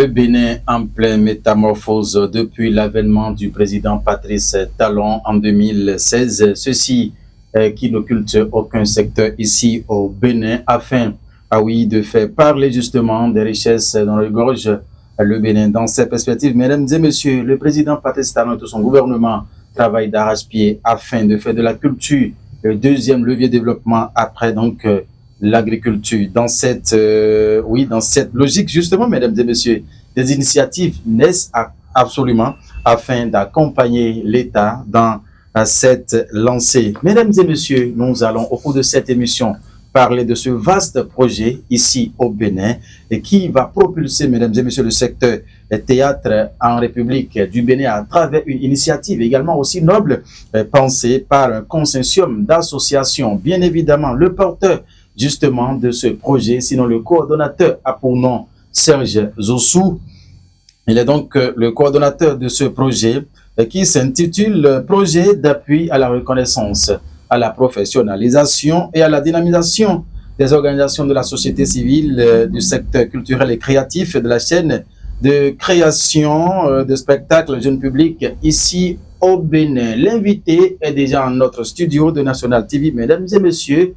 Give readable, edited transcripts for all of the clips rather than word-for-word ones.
Le Bénin en pleine métamorphose depuis l'avènement du président Patrice Talon en 2016. Ceci qui n'occulte aucun secteur ici au Bénin afin, de faire parler justement des richesses dont regorge le Bénin. Dans ces perspectives, mesdames et messieurs, le président Patrice Talon et tout son gouvernement travaillent d'arrache-pied afin de faire de la culture le deuxième levier de développement après l'agriculture. Dans cette logique, justement, mesdames et messieurs, des initiatives naissent absolument afin d'accompagner l'État dans cette lancée. Mesdames et messieurs, nous allons au cours de cette émission parler de ce vaste projet ici au Bénin et qui va propulser, mesdames et messieurs, le secteur théâtre en République du Bénin à travers une initiative également aussi noble pensée par un consortium d'associations. Bien évidemment, le porteur justement de ce projet, sinon le coordonnateur a pour nom Serge Zossou. Il est donc le coordonnateur de ce projet qui s'intitule Projet d'appui à la reconnaissance, à la professionnalisation et à la dynamisation des organisations de la société civile, du secteur culturel et créatif de la chaîne de création de spectacles jeunes publics ici au Bénin. L'invité est déjà en notre studio de National TV. Mesdames et messieurs,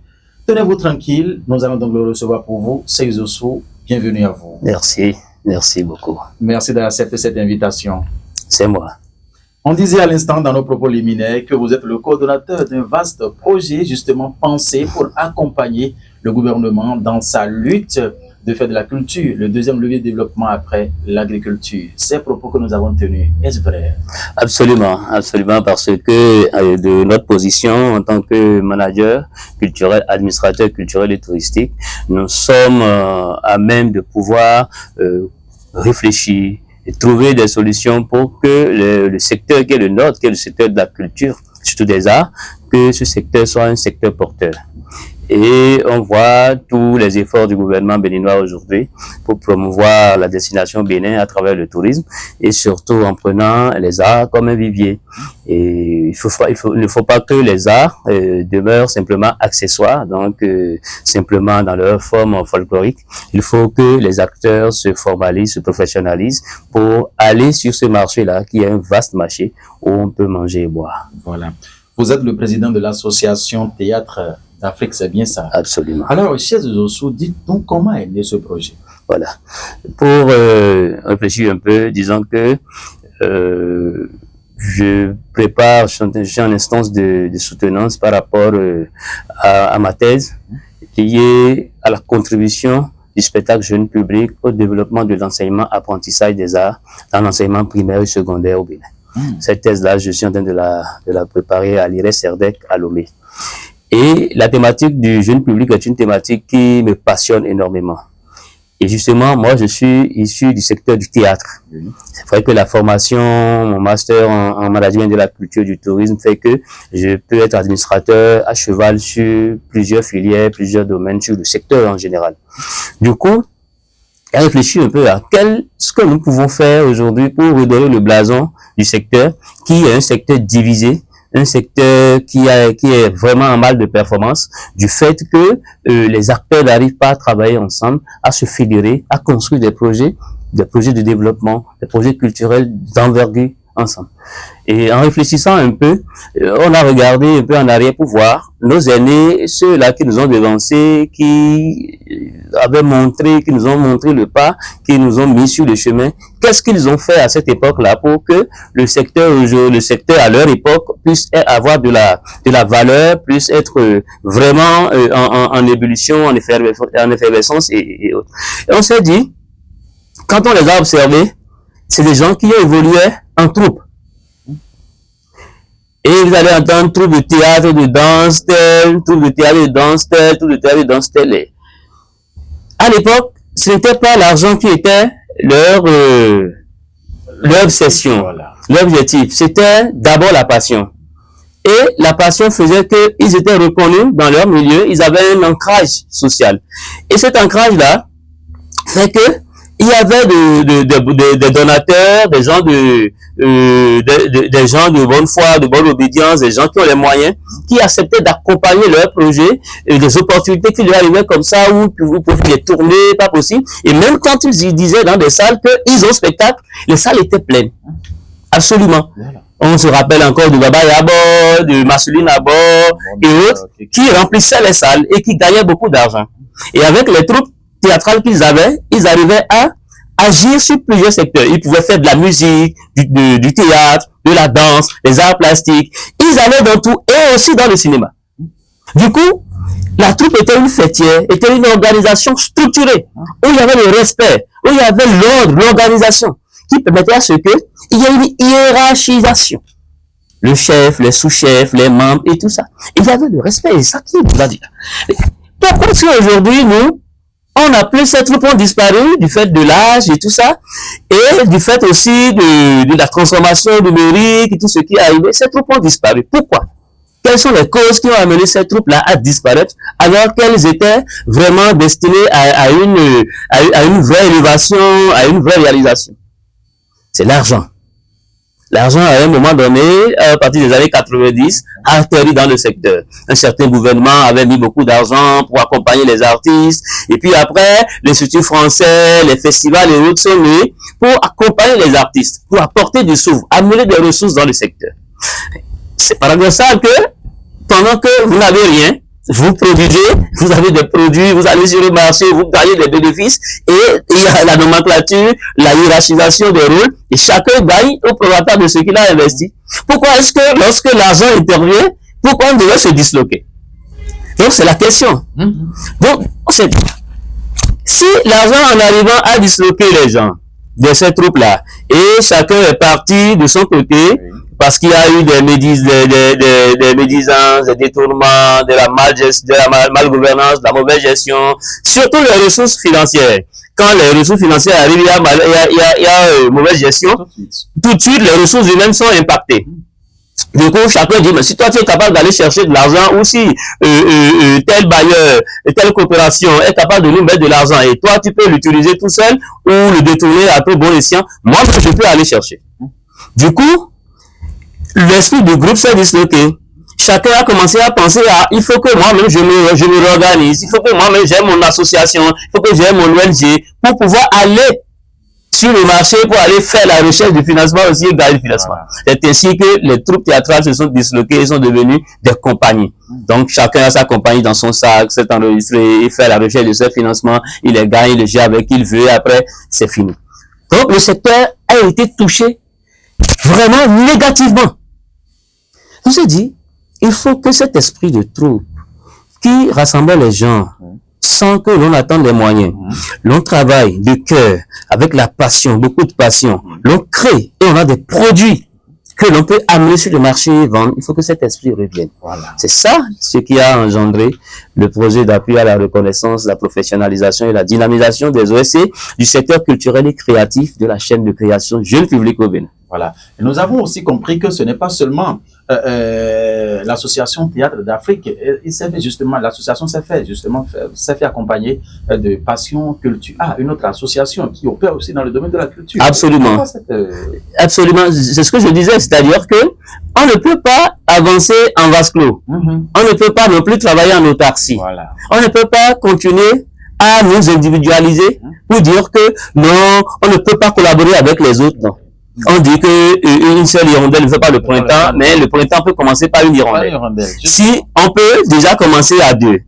tenez-vous tranquille, nous allons donc le recevoir pour vous. Serge Zossou, bienvenue à vous. Merci beaucoup. Merci d'accepter cette invitation. C'est moi. On disait à l'instant dans nos propos liminaires que vous êtes le coordonnateur d'un vaste projet justement pensé pour accompagner le gouvernement dans sa lutte de faire de la culture le deuxième levier de développement après l'agriculture. Ces propos que nous avons tenus, est-ce vrai? Absolument, parce que de notre position en tant que manager culturel, administrateur culturel et touristique, nous sommes à même de pouvoir réfléchir et trouver des solutions pour que le secteur qui est le nôtre, qui est le secteur de la culture, surtout des arts, que ce secteur soit un secteur porteur. Et on voit tous les efforts du gouvernement béninois aujourd'hui pour promouvoir la destination Bénin à travers le tourisme et surtout en prenant les arts comme un vivier. Et il ne faut pas que les arts demeurent simplement accessoires, donc simplement dans leur forme folklorique. Il faut que les acteurs se formalisent, se professionnalisent pour aller sur ce marché-là qui est un vaste marché où on peut manger et boire. Voilà. Vous êtes le président de l'association Théâtre d'Afrique, c'est bien ça? Absolument. Alors, Serge Zossou, dites-nous comment est né ce projet? Voilà. Pour réfléchir un peu, disons que je suis en instance de soutenance par rapport à ma thèse liée à la contribution du spectacle jeune public au développement de l'enseignement-apprentissage des arts dans l'enseignement primaire et secondaire au Bénin. Cette thèse-là, je suis en train de la préparer à l'IRES-SERDEC à Lomé. Et la thématique du jeune public est une thématique qui me passionne énormément. Et justement, moi, je suis issu du secteur du théâtre. C'est vrai que la formation, mon master en management de la culture et du tourisme fait que je peux être administrateur à cheval sur plusieurs filières, plusieurs domaines, sur le secteur en général. Du coup, j'ai réfléchi un peu à ce que nous pouvons faire aujourd'hui pour redorer le blason du secteur, qui est un secteur divisé, un secteur qui est vraiment en mal de performance, du fait que les acteurs n'arrivent pas à travailler ensemble, à se fédérer, à construire des projets de développement, des projets culturels d'envergure ensemble. Et en réfléchissant un peu, on a regardé un peu en arrière pour voir nos aînés, ceux-là qui nous ont devancés, qui nous ont montré le pas, qui nous ont mis sur le chemin. Qu'est-ce qu'ils ont fait à cette époque-là pour que le secteur à leur époque puisse avoir de la valeur, puisse être vraiment en ébullition, en effervescence et autres. Et on s'est dit, quand on les a observés, c'est des gens qui évoluaient en troupe. Et vous allez entendre troupe de théâtre, de danse telle, troupe de théâtre, de danse telle, troupe de théâtre, de danse telle. À l'époque, ce n'était pas l'argent qui était leur obsession, voilà. Leur objectif. C'était d'abord la passion. Et la passion faisait qu'ils étaient reconnus dans leur milieu, ils avaient un ancrage social. Et cet ancrage-là fait que il y avait des donateurs, des gens des gens de bonne foi, de bonne obédience, des gens qui ont les moyens, qui acceptaient d'accompagner leur projet et des opportunités qui leur arrivaient comme ça, où vous pouvez les tourner, pas possible. Et même quand ils disaient dans des salles qu'ils ont spectacle, les salles étaient pleines. Absolument. Voilà. On se rappelle encore de Baba Yabo, de Marceline Abor et autres qui remplissaient les salles et qui gagnaient beaucoup d'argent. Et avec les troupes théâtrales qu'ils avaient, ils arrivaient à agir sur plusieurs secteurs. Ils pouvaient faire de la musique, du théâtre, de la danse, des arts plastiques. Ils allaient dans tout et aussi dans le cinéma. Du coup, la troupe était une fêtière, était une organisation structurée, où il y avait le respect, où il y avait l'ordre, l'organisation, qui permettait à ce que il y ait une hiérarchisation. Le chef, les sous-chefs, les membres et tout ça. Il y avait le respect, et ça qui nous a dit. Pourquoi est-ce qu'aujourd'hui, nous, on n'a plus ces troupes ont disparu du fait de l'âge et tout ça, et du fait aussi de la transformation numérique et tout ce qui est arrivé, ces troupes ont disparu. Pourquoi? Quelles sont les causes qui ont amené ces troupes-là à disparaître alors qu'elles étaient vraiment destinées à une vraie élévation, à une vraie réalisation? C'est l'argent. L'argent, à un moment donné, à partir des années 90, a atterri dans le secteur. Un certain gouvernement avait mis beaucoup d'argent pour accompagner les artistes. Et puis après, l'Institut français, les festivals et autres sont nés pour accompagner les artistes, pour apporter du souffle, amener des ressources dans le secteur. C'est paradoxal que, pendant que vous n'avez rien, vous produisez, vous avez des produits, vous allez sur le marché, vous gagnez des bénéfices, et il y a la nomenclature, la hiérarchisation des rôles, et chacun gagne au prorata de ce qu'il a investi. Pourquoi est-ce que, lorsque l'argent intervient, pourquoi on devait se disloquer? Donc, c'est la question. Donc, si l'argent, en arrivant à disloquer les gens de ces troupes-là, et chacun est parti de son côté, parce qu'il y a eu des médisances, des détournements, de la malgouvernance, de la mauvaise gestion, surtout les ressources financières. Quand les ressources financières arrivent, il y a mauvaise gestion, tout de suite les ressources humaines sont impactées. Du coup, chacun dit, mais si toi tu es capable d'aller chercher de l'argent, ou si tel bailleur, telle coopération est capable de nous mettre de l'argent, et toi tu peux l'utiliser tout seul, ou le détourner à tout bon escient, moi je peux aller chercher. Du coup, l'esprit du groupe s'est disloqué. Chacun a commencé à penser à, il faut que moi-même je me réorganise, il faut que moi-même j'ai mon association, il faut que j'ai mon ONG pour pouvoir aller sur le marché, pour aller faire la recherche du financement aussi et gagner le financement. Voilà. C'est ainsi que les troupes théâtrales se sont disloquées et sont devenues des compagnies. Donc chacun a sa compagnie dans son sac, s'est enregistré, il fait la recherche de ses financements, il les gagne, il les gère avec qui il veut, après c'est fini. Donc le secteur a été touché vraiment négativement. On s'est dit, il faut que cet esprit de troupe qui rassemble les gens sans que l'on attende les moyens, l'on travaille de cœur, avec la passion, beaucoup de passion, l'on crée et on a des produits que l'on peut amener sur le marché et vendre. Il faut que cet esprit revienne. Voilà. C'est ça ce qui a engendré le projet d'appui à la reconnaissance, la professionnalisation et la dynamisation des OSC du secteur culturel et créatif de la chaîne de création Jeune Public au Bénin. Voilà. Et nous avons aussi compris que ce n'est pas seulement l'association Théâtre d'Afrique. Il s'est fait justement, l'association s'est fait accompagner de Passion Culture. Ah, une autre association qui opère aussi dans le domaine de la culture. Absolument. Absolument. C'est ce que je disais, c'est-à-dire que on ne peut pas avancer en vase clos. On ne peut pas non plus travailler en autarcie. Voilà. On ne peut pas continuer à nous individualiser pour dire que non, on ne peut pas collaborer avec les autres, non. On dit que une seule hirondelle ne fait pas le printemps, mais le printemps peut commencer par une hirondelle. Si on peut déjà commencer à deux,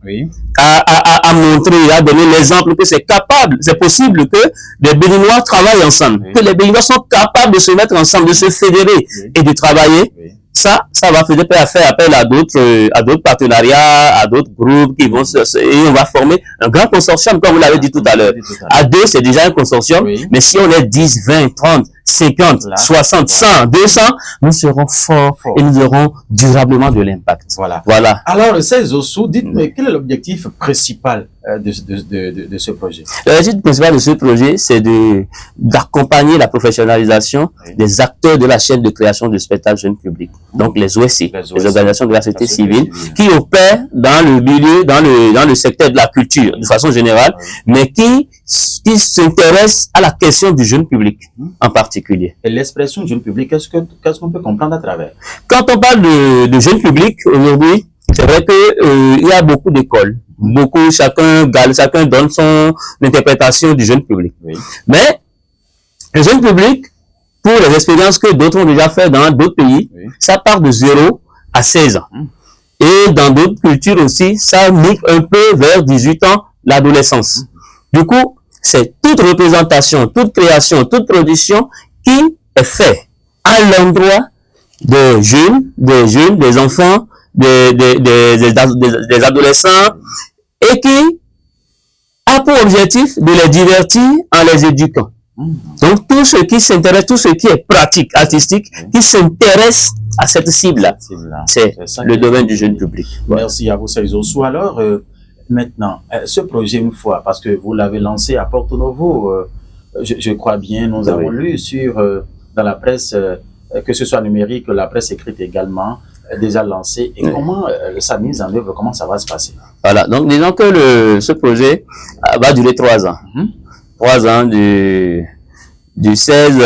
à montrer, à donner l'exemple que c'est capable, c'est possible que les Béninois travaillent ensemble, que les Béninois sont capables de se mettre ensemble, de se fédérer et de travailler. Ça va faire appel à d'autres partenariats, à d'autres groupes qui vont et on va former un grand consortium, comme vous l'avez dit tout à l'heure. À deux, c'est déjà un consortium, mais si on est 10, 20, 30, 50, 60, 100, 200, nous serons forts et nous aurons durablement de l'impact. Voilà. Alors, ces Ossou, dites-moi, quel est l'objectif principal de ce projet? L'objectif principal de ce projet, c'est d'accompagner la professionnalisation des acteurs de la chaîne de création de spectacles jeunes publics. Donc, les OSC, les organisations de la société civile, qui opèrent dans le milieu, dans le secteur de la culture, de façon générale, mais qui s'intéressent à la question du jeune public, en particulier. Et l'expression jeune public, qu'est-ce qu'on peut comprendre à travers? Quand on parle de jeune public, aujourd'hui, c'est vrai que il y a beaucoup d'écoles. Chacun donne son interprétation du jeune public. Mais le jeune public, pour les expériences que d'autres ont déjà fait dans d'autres pays, ça part de 0 à 16 ans. Et dans d'autres cultures aussi, ça migre un peu vers 18 ans, l'adolescence. Du coup, c'est toute représentation, toute création, toute production qui est faite à l'endroit des jeunes, des enfants, des adolescents, et qui a pour objectif de les divertir en les éduquant. Donc, tout ce qui s'intéresse, tout ce qui est pratique, artistique, qui s'intéresse à cette cible-là, c'est le domaine du jeune public. Merci à vous, Sergio Ossou. Alors, maintenant, ce projet, une fois, parce que vous l'avez lancé à Porto Novo, je crois bien, nous avons lu dans la presse, que ce soit numérique, la presse écrite également, déjà lancé. Et comment sa mise en œuvre, comment ça va se passer? Voilà, donc disons que ce projet va durer 3 ans. 3 ans du 16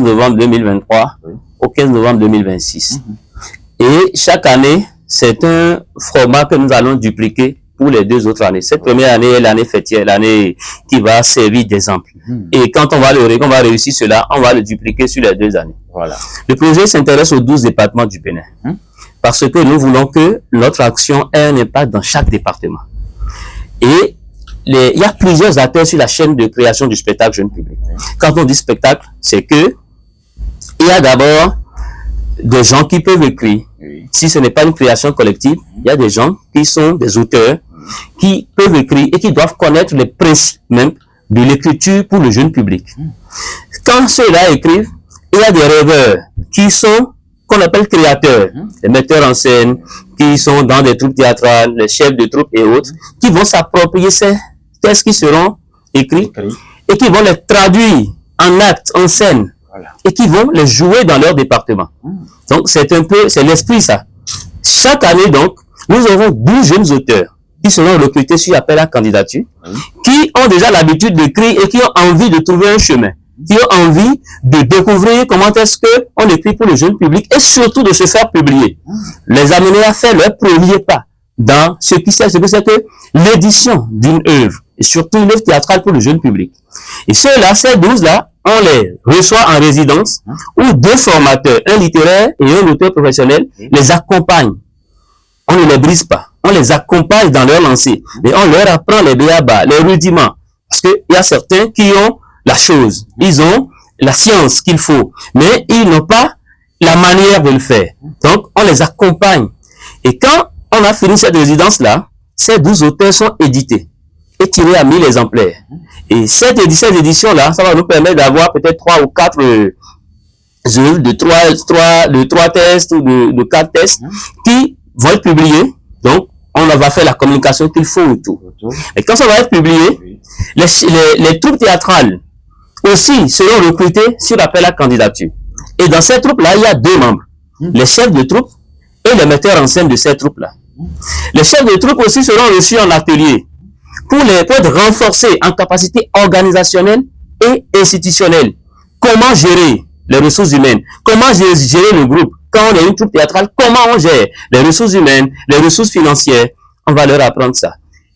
novembre 2023 au 15 novembre 2026. Et chaque année, c'est un format que nous allons dupliquer pour les 2 autres années. Cette première année est l'année fêtière, l'année qui va servir d'exemple. Et quand on va réussir cela, on va le dupliquer sur les 2 années. Voilà. Le projet s'intéresse aux 12 départements du Bénin. Parce que nous voulons que notre action ait un impact dans chaque département. Et il y a plusieurs acteurs sur la chaîne de création du spectacle jeune public. Quand on dit spectacle, c'est que il y a d'abord des gens qui peuvent écrire. Si ce n'est pas une création collective, il y a des gens qui sont des auteurs qui peuvent écrire et qui doivent connaître les principes même de l'écriture pour le jeune public. Quand ceux-là écrivent, il y a des rêveurs qui sont qu'on appelle créateurs, les metteurs en scène, qui sont dans des troupes théâtrales, les chefs de troupes et autres, qui vont s'approprier ces textes qui seront écrits et qui vont les traduire en actes, en scène, et qui vont les jouer dans leur département. Donc, c'est l'esprit, ça. Chaque année, donc, nous aurons 12 jeunes auteurs qui seront recrutés sur appel à candidature, qui ont déjà l'habitude d'écrire et qui ont envie de trouver un chemin, qui ont envie de découvrir comment est-ce que on écrit pour le jeune public et surtout de se faire publier. Les amener à faire leur premier pas dans ce que c'est que l'édition d'une œuvre, et surtout une œuvre théâtrale pour le jeune public. Et ceux-là, ces 12-là, on les reçoit en résidence où 2 formateurs, un littéraire et un auteur professionnel, les accompagnent. On ne les brise pas. On les accompagne dans leur lancée. Et on leur apprend les b.a.-ba, les rudiments. Parce qu'il y a certains qui ont la chose. Ils ont la science qu'il faut. Mais ils n'ont pas la manière de le faire. Donc, on les accompagne. Et quand on a fini cette résidence-là, ces 12 auteurs sont édités et tirés à 1000 exemplaires. Et cette édition-là, ça va nous permettre d'avoir peut-être 3 ou 4 œuvres de 3 tests ou de 4 tests qui vont être publiés. Donc, on va faire la communication qu'il faut autour. Et quand ça va être publié, les troupes théâtrales aussi seront recrutées sur appel à candidature. Et dans ces troupes-là, il y a 2 membres. Les chefs de troupe et les metteurs en scène de ces troupes-là. Les chefs de troupe aussi seront reçus en atelier pour être renforcés en capacité organisationnelle et institutionnelle. Comment gérer les ressources humaines? Comment gérer le groupe? Quand on est une troupe théâtrale, comment on gère les ressources humaines, les ressources financières? On va leur apprendre ça.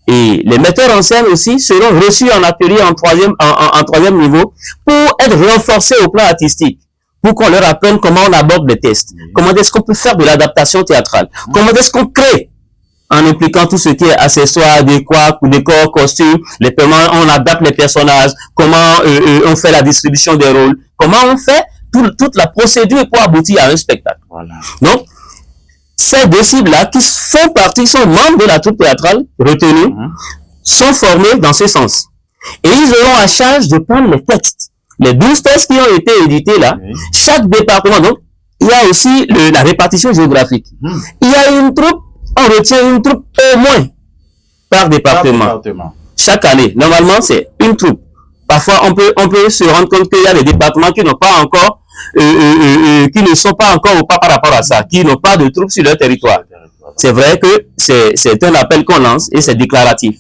Et les metteurs en scène aussi seront reçus en atelier en troisième niveau pour être renforcés au plan artistique, pour qu'on leur apprenne comment on aborde les tests, comment est-ce qu'on peut faire de l'adaptation théâtrale, comment est-ce qu'on crée en impliquant tout ce qui est accessoires, décors, costumes, on adapte les personnages, comment on fait la distribution des rôles, comment on fait toute la procédure pour aboutir à un spectacle. Voilà. Donc, ces 2 cibles-là qui font partie, sont membres de la troupe théâtrale retenue, sont formés dans ce sens. Et ils auront à charge de prendre les textes les 12 tests qui ont été édités là, chaque département, donc, il y a aussi la répartition géographique. Il y a une troupe, on retient une troupe au moins par département. Chaque année, normalement, c'est une troupe. Parfois, on peut se rendre compte qu'il y a des départements qui n'ont pas encore, qui ne sont pas encore au pas par rapport à ça, qui n'ont pas de troupes sur leur territoire. C'est vrai que c'est un appel qu'on lance et c'est déclaratif.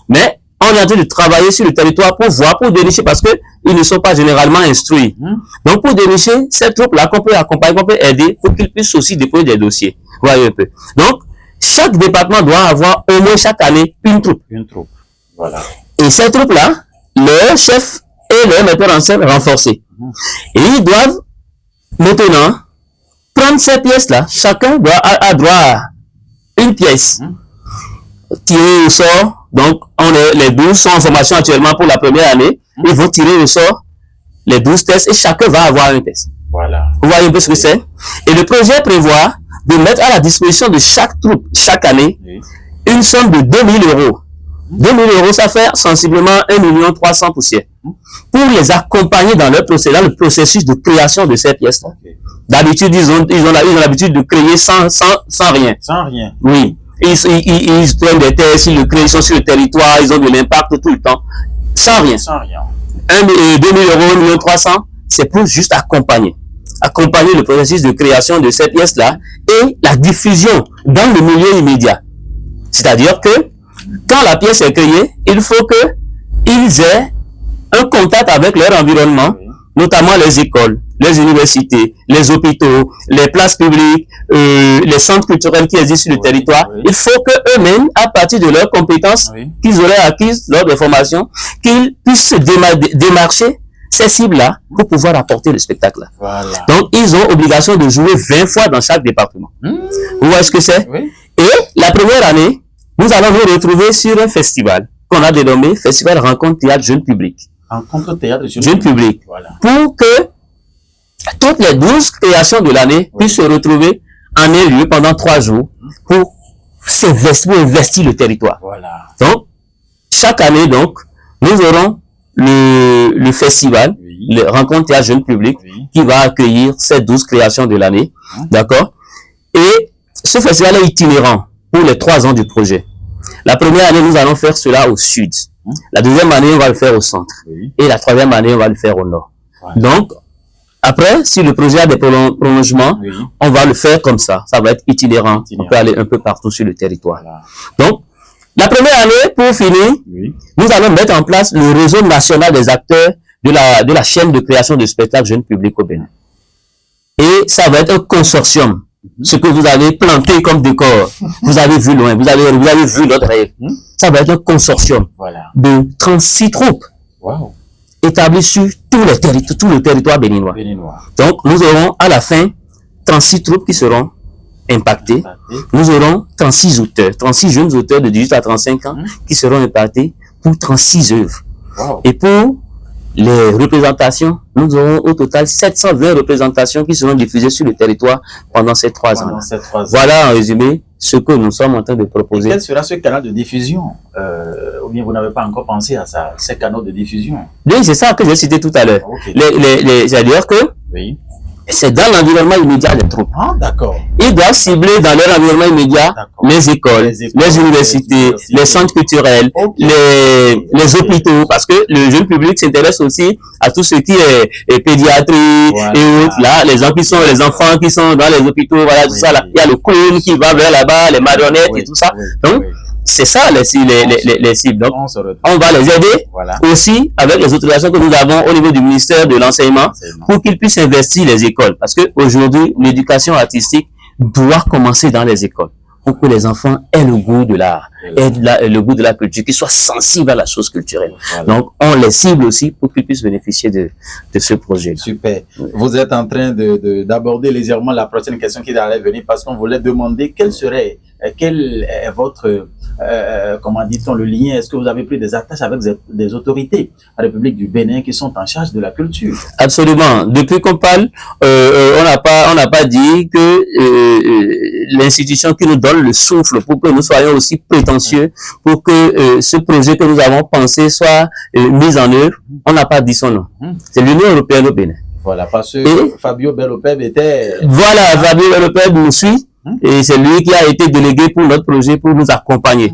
Mais on est en train de travailler sur le territoire pour voir, pour dénicher, parce que ils ne sont pas généralement instruits. Donc, pour dénicher cette troupe-là, qu'on peut accompagner, qu'on peut aider, pour qu'ils puissent aussi déposer des dossiers. Voyez un peu. Donc, chaque département doit avoir au moins chaque année une troupe. Une troupe. Voilà. Et cette troupe-là, leur chef et leur metteur en scène renforcés. Et ils doivent maintenant prendre ces pièces-là. Chacun a droit à une pièce tirée au sort. Donc, les 12 sont en formation actuellement pour la première année. Ils vont tirer au sort les 12 tests et chacun va avoir un test. Voilà. Vous voyez un peu ce que c'est? Et le projet prévoit de mettre à la disposition de chaque troupe, chaque année, une somme de 2 000 euros. 2 000 euros, ça fait sensiblement 1 300 000 poussières. Pour les accompagner dans le processus de création de ces pièces-là. D'habitude, ils ont l'habitude de créer sans rien. Sans rien. Oui. Ils prennent des tests, ils le créent, ils sont sur le territoire, ils ont de l'impact tout le temps. Sans rien. Sans rien. 2 000 euros, 1 300 000, c'est pour juste accompagner. Accompagner le processus de création de ces pièces-là et la diffusion dans le milieu immédiat. C'est-à-dire que, quand la pièce est créée, il faut qu'ils aient un contact avec leur environnement, notamment les écoles, les universités, les hôpitaux, les places publiques, les centres culturels qui existent sur le territoire. Il faut qu'eux-mêmes, à partir de leurs compétences qu'ils auraient acquises lors de formation, qu'ils puissent se démarcher ces cibles-là pour pouvoir apporter le spectacle-là. Voilà. Donc, ils ont obligation de jouer 20 fois dans chaque département. Vous voyez ce que c'est? Et la première année, nous allons nous retrouver sur un festival qu'on a dénommé Festival Rencontre Théâtre Jeune Public. Rencontre Théâtre Jeune Public. Voilà. Pour que toutes les 12 créations de l'année puissent se retrouver en un lieu pendant 3 jours pour investir le territoire. Voilà. Donc, chaque année, donc, nous aurons le festival, le Rencontre Théâtre Jeune Public, qui va accueillir ces 12 créations de l'année. D'accord? Et ce festival est itinérant pour les 3 ans du projet. La première année, nous allons faire cela au sud. La deuxième année, on va le faire au centre. Et la troisième année, on va le faire au nord. Donc, après, si le projet a des prolongements, on va le faire comme ça. Ça va être itinérant. On peut aller un peu partout sur le territoire. Donc, la première année, pour finir, nous allons mettre en place le réseau national des acteurs de la chaîne de création de spectacles jeunes publics au Bénin. Et ça va être un consortium. Ce que vous avez planté comme décor, vous avez vu loin, vous avez vu l'autre rêve. Ça va être un consortium de 36 troupes établies sur tout le territoire béninois. Donc, nous aurons à la fin 36 troupes qui seront impactées. Nous aurons 36 auteurs, 36 jeunes auteurs de 18 à 35 ans qui seront impactés pour 36 œuvres. Et pour les représentations, nous aurons au total 720 représentations qui seront diffusées sur le territoire pendant ces 3 ans. Voilà en résumé ce que nous sommes en train de proposer. Et quel sera ce canal de diffusion? Ou bien vous n'avez pas encore pensé à ça, ces canaux de diffusion? Oui, c'est ça que j'ai cité tout à l'heure. C'est-à-dire que c'est dans l'environnement immédiat des troupes. Ah, d'accord. Ils doivent cibler dans leur environnement immédiat les écoles, les universités, les centres culturels, les hôpitaux, parce que le jeune public s'intéresse aussi à tout ce qui est pédiatrie et autres. Là, les enfants qui sont dans les hôpitaux, voilà, tout ça là. Il y a le clown qui va vers là-bas, les marionnettes et tout ça. Donc, c'est ça les cibles. Donc, on va les aider aussi avec les autorisations que nous avons au niveau du ministère de l'enseignement pour qu'ils puissent investir les écoles. Parce que aujourd'hui, l'éducation artistique doit commencer dans les écoles pour que les enfants aient le goût de l'art, le goût de la culture, qu'ils soient sensibles à la chose culturelle. Donc, on les cible aussi pour qu'ils puissent bénéficier de ce projet. Super. Vous êtes en train d'aborder légèrement la prochaine question qui allait venir parce qu'on voulait demander quel est votre comment dit-on, le lien? Est-ce que vous avez pris des attaches avec des autorités à la République du Bénin qui sont en charge de la culture? Absolument. Depuis qu'on parle, on n'a pas dit que l'institution qui nous donne le souffle pour que nous soyons aussi prétentieux pour que ce projet que nous avons pensé soit mis en œuvre. On n'a pas dit son nom. C'est l'Union européenne au Bénin. Voilà, parce que Fabio Belopeb était... Voilà, Fabio Belopeb nous suit et c'est lui qui a été délégué pour notre projet pour nous accompagner.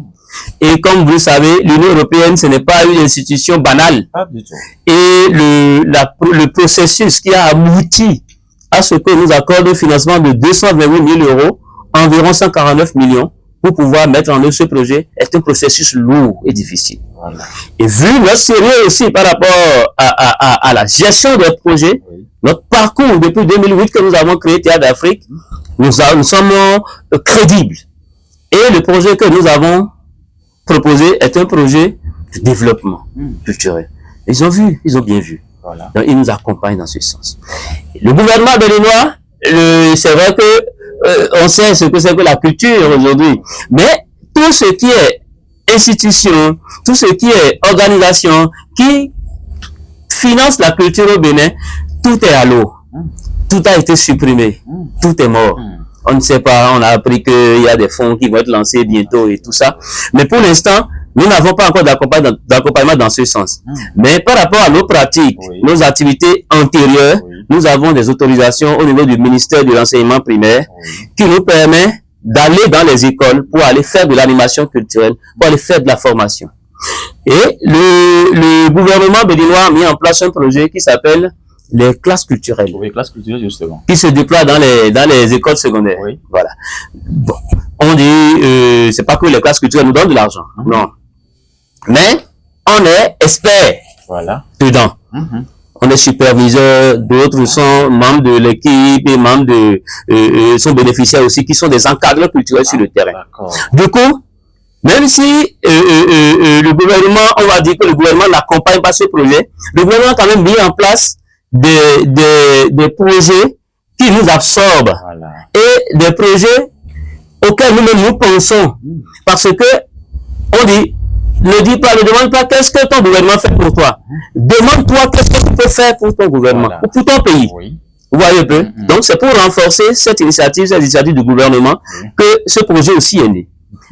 Et comme vous le savez, l'Union européenne, ce n'est pas une institution banale. Pas du tout. Et le processus qui a abouti à ce que nous accorde un financement de 228 000 euros, environ 149 millions, pour pouvoir mettre en œuvre ce projet, est un processus lourd et difficile. Voilà. Et vu notre sérieux aussi par rapport à la gestion de notre projet, notre parcours depuis 2008 que nous avons créé Théâtre d'Afrique, nous sommes crédibles. Et le projet que nous avons proposé est un projet de développement culturel. Ils ont vu, ils ont bien vu. Voilà. Donc, ils nous accompagnent dans ce sens. Le gouvernement béninois, c'est vrai que on sait ce que c'est que la culture aujourd'hui, mais tout ce qui est institution, tout ce qui est organisation qui finance la culture au Bénin, tout est à l'eau. Tout a été supprimé. Tout est mort. On ne sait pas, on a appris qu'il y a des fonds qui vont être lancés bientôt et tout ça. Mais pour l'instant, nous n'avons pas encore d'accompagnement dans ce sens. Mais par rapport à nos pratiques, nos activités antérieures, nous avons des autorisations au niveau du ministère de l'enseignement primaire qui nous permet d'aller dans les écoles pour aller faire de l'animation culturelle, pour aller faire de la formation. Et le gouvernement béninois a mis en place un projet qui s'appelle les classes culturelles. Oui, classes culturelles, justement. Qui se déploient dans les écoles secondaires. Oui. Voilà. Bon. On dit, c'est pas que les classes culturelles nous donnent de l'argent. Non. Mais, on est experts. Voilà. Dedans. On est superviseurs, d'autres sont membres de l'équipe et membres sont bénéficiaires aussi, qui sont des encadreurs culturels sur le terrain. Du coup, même si le gouvernement, on va dire que le gouvernement n'accompagne pas ce projet, le gouvernement a quand même mis en place des projets qui nous absorbent et des projets auxquels nous pensons. Parce que, on dit, ne demande pas qu'est-ce que ton gouvernement fait pour toi. Demande-toi qu'est-ce que tu peux faire pour ton gouvernement, ou pour ton pays. Vous voyez un peu? Donc, c'est pour renforcer cette initiative du gouvernement que ce projet aussi est né.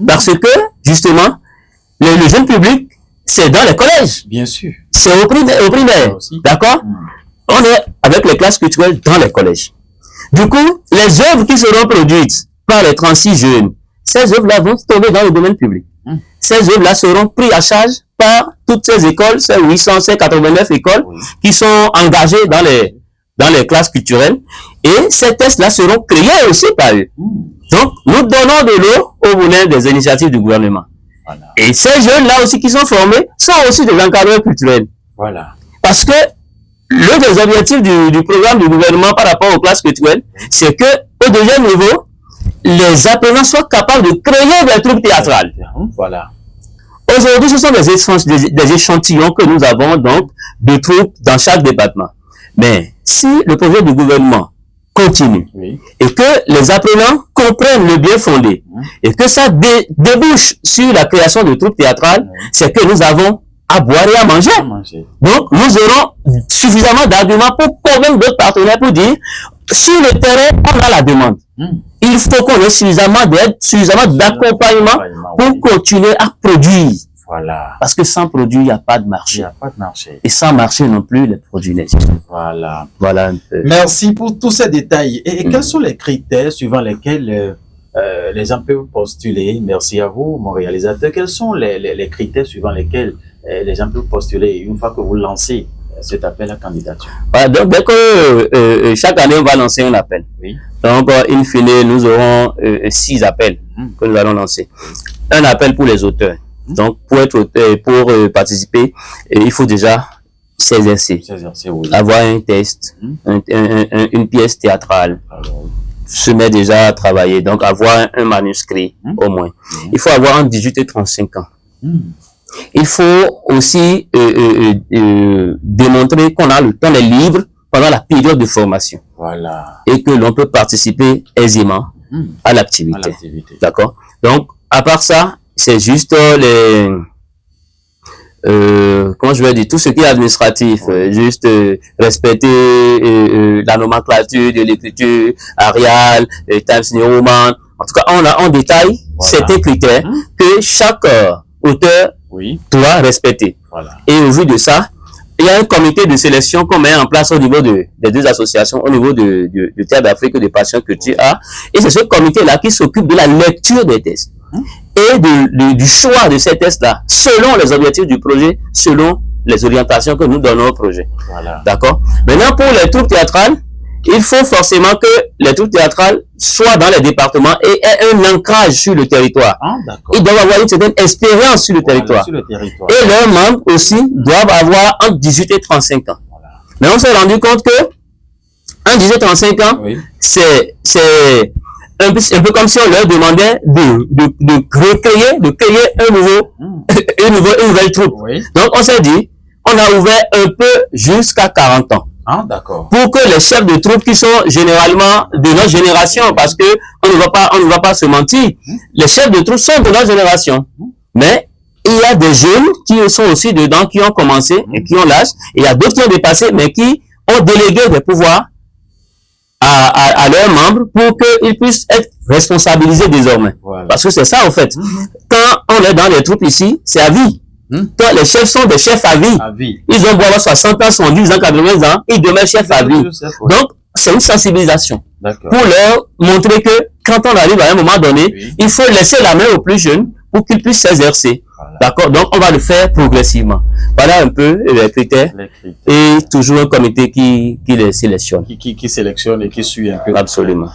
Parce que, justement, le jeune public, c'est dans les collèges. Bien sûr. C'est au primaire. D'accord? On est avec les classes culturelles dans les collèges. Du coup, les œuvres qui seront produites par les 36 jeunes, ces œuvres-là vont tomber dans le domaine public. Ces œuvres-là seront prises à charge par toutes ces écoles, ces 89 écoles qui sont engagées dans les classes culturelles. Et ces tests-là seront créés aussi par eux. Donc, nous donnons de l'eau au moulin des initiatives du gouvernement. Voilà. Et ces jeunes-là aussi qui sont formés sont aussi des encadreurs culturels. Voilà. Parce que l'un des objectifs du programme du gouvernement par rapport aux classes culturelles, c'est que au deuxième niveau, les apprenants soient capables de créer des troupes théâtrales. Voilà. Aujourd'hui, ce sont des échantillons que nous avons donc de troupes dans chaque département. Mais si le projet du gouvernement continue et que les apprenants comprennent le bien fondé et que ça débouche sur la création de troupes théâtrales, c'est que nous avons à boire et à manger. Donc, nous aurons suffisamment d'arguments pour convaincre d'autres partenaires pour dire, sur le terrain, on a la demande. Il faut qu'on ait suffisamment d'aide, suffisamment d'accompagnement pour continuer à produire. Voilà. Parce que sans produit, il n'y a pas de marché. Il n'y a pas de marché. Et sans marché non plus, les produits n'existent pas. Voilà. Voilà un peu. Merci pour tous ces détails. Et quels sont les critères suivant lesquels les gens peuvent postuler? Merci à vous, mon réalisateur. Quels sont les critères suivant lesquels les gens peuvent postuler une fois que vous lancez cet appel à candidature? Voilà, donc, dès que chaque année, on va lancer un appel. Oui. Donc, in fine, nous aurons 6 appels que nous allons lancer. Un appel pour les auteurs. Donc, pour être auteur, pour participer, il faut déjà s'exercer. Avoir un test, une pièce théâtrale. Se mettre déjà à travailler. Donc, avoir un manuscrit, au moins. Il faut avoir entre 18 et 35 ans. Il faut aussi démontrer qu'on a le temps est libre pendant la période de formation. Voilà. Et que l'on peut participer aisément à l'activité. D'accord? Donc, à part ça, c'est juste comment je vais dire, tout ce qui est administratif, juste respecter la nomenclature de l'écriture, Arial, Times New Roman, En tout cas, on détaille certains critères que chaque auteur doit respecter. Et au vu de ça, il y a un comité de sélection qu'on met en place au niveau des deux associations, au niveau de Terre d'Afrique et de Passion Culture A. Et c'est ce comité-là qui s'occupe de la lecture des tests et du choix de ces tests-là, selon les objectifs du projet, selon les orientations que nous donnons au projet. D'accord? Maintenant, pour les troupes théâtrales, il faut forcément que les troupes théâtrales soient dans les départements et aient un ancrage sur le territoire. Ils doivent avoir une certaine expérience sur le territoire. Et leurs membres aussi doivent avoir entre 18 et 35 ans. Mais on s'est rendu compte que entre 18 et 35 ans, c'est un peu comme si on leur demandait de créer une nouvelle troupe. Donc on s'est dit, on a ouvert un peu jusqu'à 40 ans. Pour que les chefs de troupe qui sont généralement de notre génération, parce que on ne va pas se mentir, les chefs de troupe sont de notre génération. Mais il y a des jeunes qui sont aussi dedans, qui ont commencé et qui ont l'âge. Et il y a d'autres qui ont dépassé, mais qui ont délégué des pouvoirs à leurs membres pour qu'ils puissent être responsabilisés désormais. Parce que c'est ça, en fait. Quand on est dans les troupes ici, c'est à vie. Quand les chefs sont des chefs à vie. Ils ont beau avoir 60 ans, 70 ans, 80 ans, ils demeurent chefs à vie. Donc, c'est une sensibilisation. Pour leur montrer que quand on arrive à un moment donné, il faut laisser la main aux plus jeunes pour qu'ils puissent s'exercer. D'accord? Donc, on va le faire progressivement. Voilà un peu les critères. Et toujours un comité qui les sélectionne. Qui sélectionne et qui suit un peu. Absolument.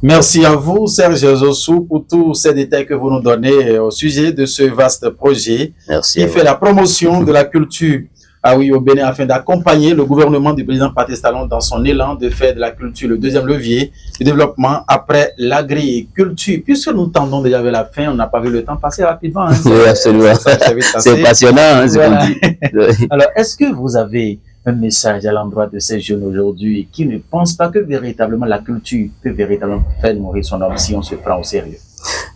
Merci à vous, Serge Zossou, pour tous ces détails que vous nous donnez au sujet de ce vaste projet qui fait la promotion de la culture au Bénin afin d'accompagner le gouvernement du président Patrice Talon dans son élan de faire de la culture le deuxième levier du développement après l'agriculture. Puisque nous tendons déjà vers la fin, on n'a pas vu le temps passer rapidement. Oui, absolument. C'est passionnant. Voilà. Alors, est-ce que vous avez un message à l'endroit de ces jeunes aujourd'hui qui ne pensent pas que véritablement la culture peut véritablement faire nourrir son homme si on se prend au sérieux?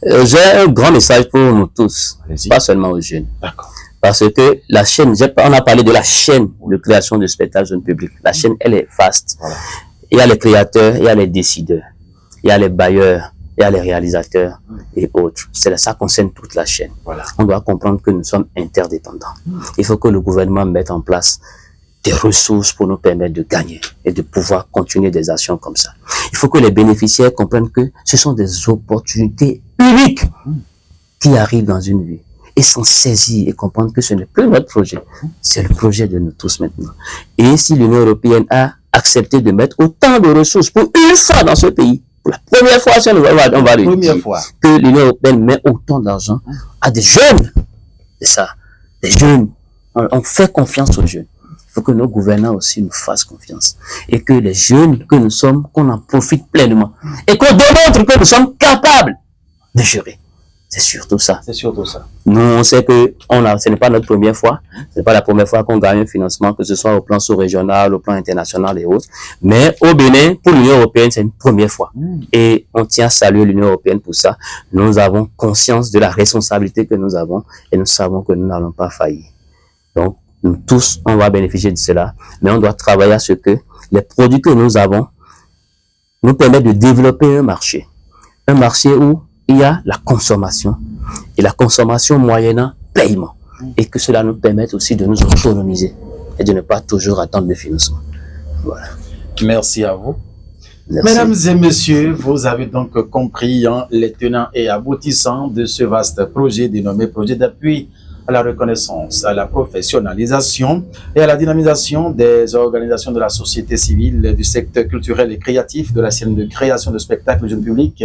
J'ai un grand message pour nous tous, pas seulement aux jeunes. D'accord. Parce que la chaîne, on a parlé de la chaîne de création de spectacles jeunes publics. La chaîne, elle est vaste. Il y a les créateurs, il y a les décideurs, il y a les bailleurs, il y a les réalisateurs et autres. Ça concerne toute la chaîne. On doit comprendre que nous sommes interdépendants. Il faut que le gouvernement mette en place des ressources pour nous permettre de gagner et de pouvoir continuer des actions comme ça. Il faut que les bénéficiaires comprennent que ce sont des opportunités uniques qui arrivent dans une vie et s'en saisir et comprendre que ce n'est plus notre projet, c'est le projet de nous tous maintenant. Et si l'Union européenne a accepté de mettre autant de ressources pour une fois dans ce pays, pour la première fois, on va le dire, que l'Union européenne met autant d'argent à des jeunes, c'est ça, des jeunes, on fait confiance aux jeunes. Il faut que nos gouvernants aussi nous fassent confiance. Et que les jeunes que nous sommes, qu'on en profite pleinement. Et qu'on démontre que nous sommes capables de gérer. C'est surtout ça. C'est surtout ça. Nous, on sait que ce n'est pas notre première fois. Ce n'est pas la première fois qu'on gagne un financement, que ce soit au plan sous-régional, au plan international et autres. Mais au Bénin, pour l'Union européenne, c'est une première fois. Et on tient à saluer l'Union européenne pour ça. Nous avons conscience de la responsabilité que nous avons et nous savons que nous n'allons pas faillir. Donc, nous tous, on va bénéficier de cela, mais on doit travailler à ce que les produits que nous avons nous permettent de développer un marché où il y a la consommation, et la consommation moyennant paiement, et que cela nous permette aussi de nous autonomiser et de ne pas toujours attendre le financement. Voilà. Merci à vous. Merci. Mesdames et messieurs, vous avez donc compris les tenants et aboutissants de ce vaste projet dénommé projet d'appui à la reconnaissance, à la professionnalisation et à la dynamisation des organisations de la société civile, du secteur culturel et créatif, de la scène de création de spectacles jeunes publics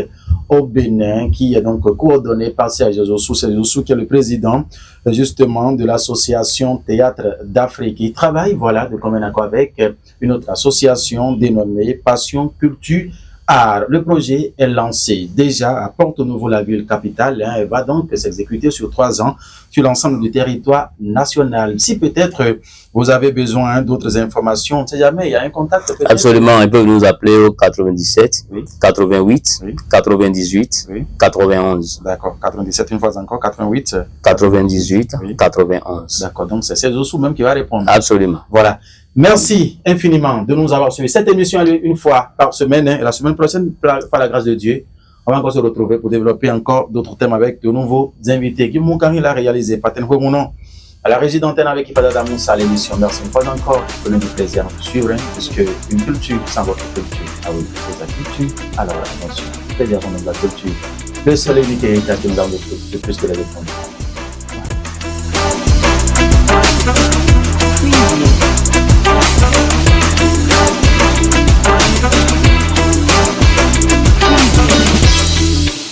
au Bénin, qui est donc coordonné par Serge Zossou, qui est le président justement de l'association Théâtre d'Afrique. Il travaille, de commun accord avec une autre association dénommée Passion Culture Art. Le projet est lancé déjà à Porto-Novo, la ville capitale, et va donc s'exécuter sur 3 ans sur l'ensemble du territoire national. Si peut-être vous avez besoin d'autres informations, on ne sait jamais, il y a un contact. Absolument, ils peuvent nous appeler au 97, 88, 98, 91. D'accord, 97 une fois encore, 88, 98, 91. D'accord, donc c'est Zossou même qui va répondre. Absolument. Voilà. Merci infiniment de nous avoir suivis. Cette émission est une fois par semaine, et la semaine prochaine, par la grâce de Dieu, On va encore se retrouver pour développer encore d'autres thèmes avec de nouveaux invités. Guy Moukari l'a réalisé, Paten Fouemounon, à la régie d'antenne avec Ifada Moussa à l'émission. Merci une fois encore. Prenez du plaisir à nous suivre, puisque une culture sans votre culture. Ah oui, c'est la culture. Alors attention, plaisir dans la culture. Le seul invité est à qui nous avons de plus que les autres.